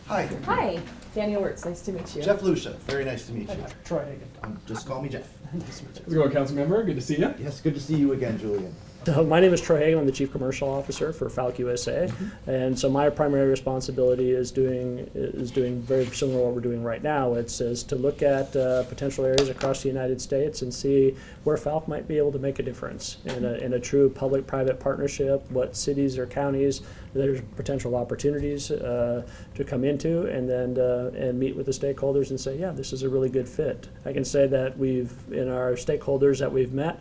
Hi. Hi, Daniel Wirtz, nice to meet you. Jeff Lucia, very nice to meet you. Troy Hagan. Just call me Jeff. Nice to meet you. How's it going, council member? Good to see you. Yes, good to see you again, Julian. So my name is Troy Hagan. I'm the Chief Commercial Officer for Falck USA, and so my primary responsibility is doing very similar to what we're doing right now. It's to look at potential areas across the United States and see where Falck might be able to make a difference in a true public-private partnership. What cities or counties there's potential opportunities to come into, and then and meet with the stakeholders and say, yeah, this is a really good fit. I can say that in our stakeholders that we've met,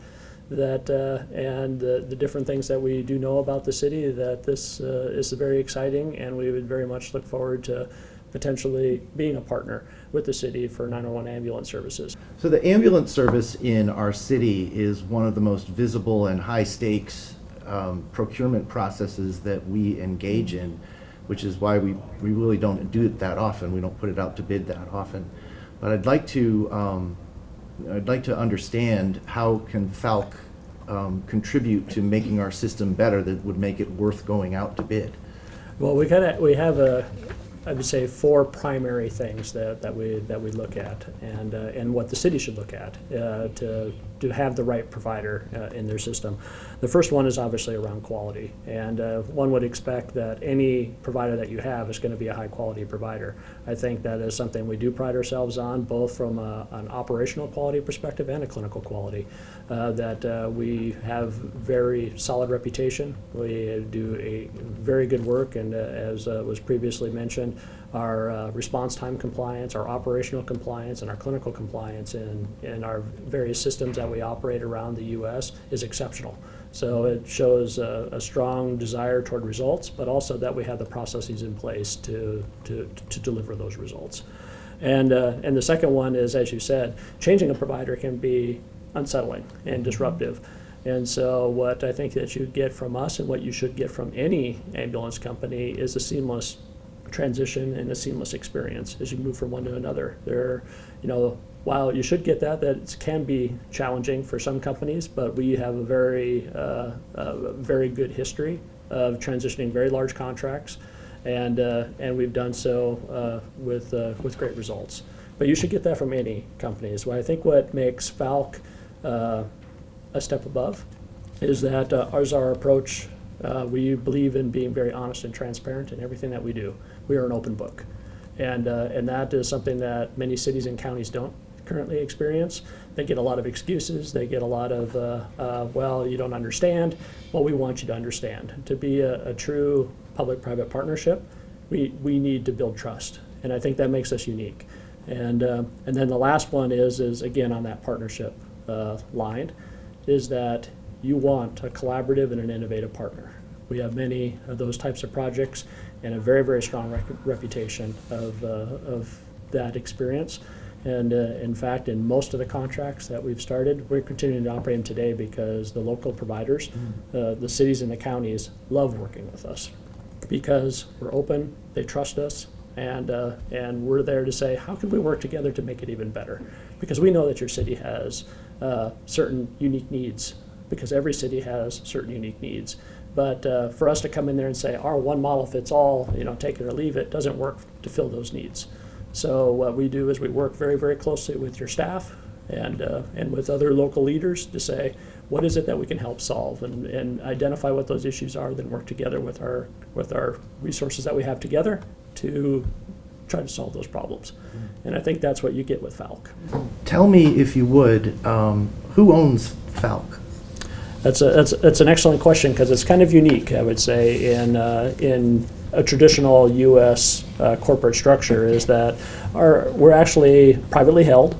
that and the different things that we do know about the city, that this is very exciting, and we would very much look forward to potentially being a partner with the city for 911 ambulance services. So the ambulance service in our city is one of the most visible and high stakes procurement processes that we engage in, which is why we really don't do it that often. We don't put it out to bid that often. But I'd like to understand how can Falck contribute to making our system better that would make it worth going out to bid. Well, we have I would say 4 primary things that we look at, and what the city should look at to have the right provider in their system. The first one is obviously around quality, and one would expect that any provider that you have is going to be a high quality provider. I think that is something we do pride ourselves on, both from an operational quality perspective and a clinical quality. That we have very solid reputation. We do a very good work, and as was previously mentioned, our response time compliance, our operational compliance, and our clinical compliance in our various systems that we operate around the U.S. is exceptional. So it shows a strong desire toward results, but also that we have the processes in place to deliver those results. And the second one is, as you said, changing a provider can be unsettling and disruptive. And so what I think that you get from us, and what you should get from any ambulance company, is a seamless transition and a seamless experience as you move from one to another. While you should get that it can be challenging for some companies, but we have a very good history of transitioning very large contracts, and we've done so with great results. But you should get that from any companies. Well, I think what makes Falck a step above is that our approach. We believe in being very honest and transparent in everything that we do. We are an open book, and that is something that many cities and counties don't currently experience. They get a lot of excuses. They get a lot of, well, you don't understand. Well, we want you to understand. To be a true public-private partnership, we need to build trust, and I think that makes us unique. And then the last one is again on that partnership line, is that you want a collaborative and an innovative partner. We have many of those types of projects and a very, very strong reputation of that experience. And in fact, in most of the contracts that we've started, we're continuing to operate them today because the local providers, the cities and the counties, love working with us because we're open, they trust us, and we're there to say, how can we work together to make it even better? Because we know that your city has certain unique needs, because every city has certain unique needs. But for us to come in there and say, our one model fits all, take it or leave it, doesn't work to fill those needs. So what we do is we work very, very closely with your staff and with other local leaders to say, what is it that we can help solve, and identify what those issues are, then work together with our resources that we have together to try to solve those problems. And I think that's what you get with Falck. Tell me, if you would, who owns Falck? That's an excellent question, because it's kind of unique, I would say, in a traditional U.S. Corporate structure, is that we're actually privately held,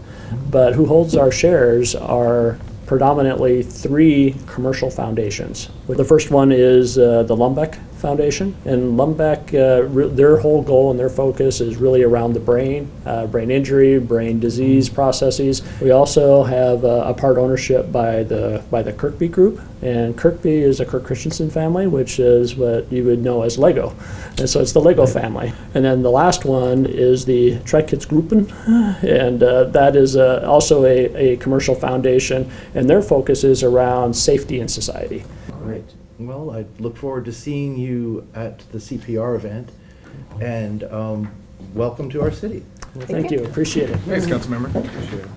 but who holds our shares are predominantly 3 commercial foundations. The first one is the Lumbeck Foundation, and Lumbeck, their whole goal and their focus is really around the brain injury, brain disease processes. We also have a part ownership by the Kirkby Group, and Kirkby is a Kirk Christensen family, which is what you would know as Lego, and so it's the Lego family. And then the last one is the Trygghetsgruppen, and that is also a commercial foundation, and their focus is around safety in society. Great. Well, I look forward to seeing you at the CPR event. And welcome to our city. Well, Thank thank you. you, appreciate it. Thanks, Councilmember. Appreciate it.